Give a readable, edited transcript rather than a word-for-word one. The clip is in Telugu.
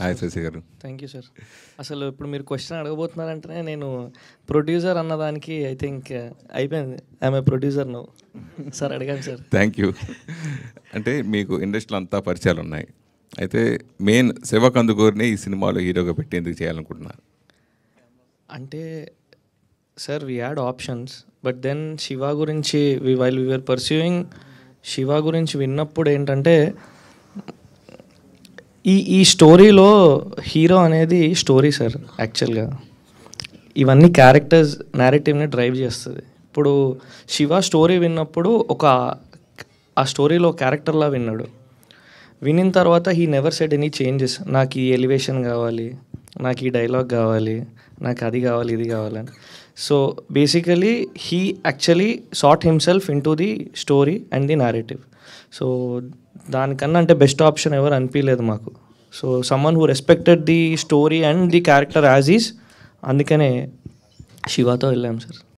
Hi Shashi garu. Thank you sir. అసలు ఇప్పుడు మీరు క్వశ్చన్ అడగబోతున్నారంటేనే నేను ప్రొడ్యూసర్ అన్నదానికి ఐ థింక్ అయిపోయింది. I'm a producer no. Sir అడిగాను సార్. Thank you. అంటే మీకు ఇండస్ట్రీలో అంతా పరిచయాలు ఉన్నాయి. అయితే మెయిన్ శివ కందుకూరిని ఈ సినిమాలో హీరోగా పెట్టి ఎందుకు చేయాలనుకుంటున్నారు? అంటే sir we had options, but then Shiva గురించి వైల్ వీఆర్ పర్సూయింగ్ శివ గురించి విన్నప్పుడు ఏంటంటే ఈ స్టోరీలో హీరో అనేది స్టోరీ సార్. యాక్చువల్గా ఇవన్నీ క్యారెక్టర్స్ నేరేటివ్ని డ్రైవ్ చేస్తుంది. ఇప్పుడు శివ స్టోరీ విన్నప్పుడు ఆ స్టోరీలో క్యారెక్టర్లా విన్నాడు. వినిన తర్వాత he never said any changes. నాకు ఈ ఎలివేషన్ కావాలి, నాకు ఈ డైలాగ్ కావాలి, నాకు అది కావాలి, ఇది కావాలని. So basically he actually sat himself into the story and the narrative. So దానికన్నా అంటే బెస్ట్ ఆప్షన్ ఎవరు అనిపించలేదు మాకు. So someone who respected the story and the character as is, అందుకనే శివతో వెళ్ళాం సార్.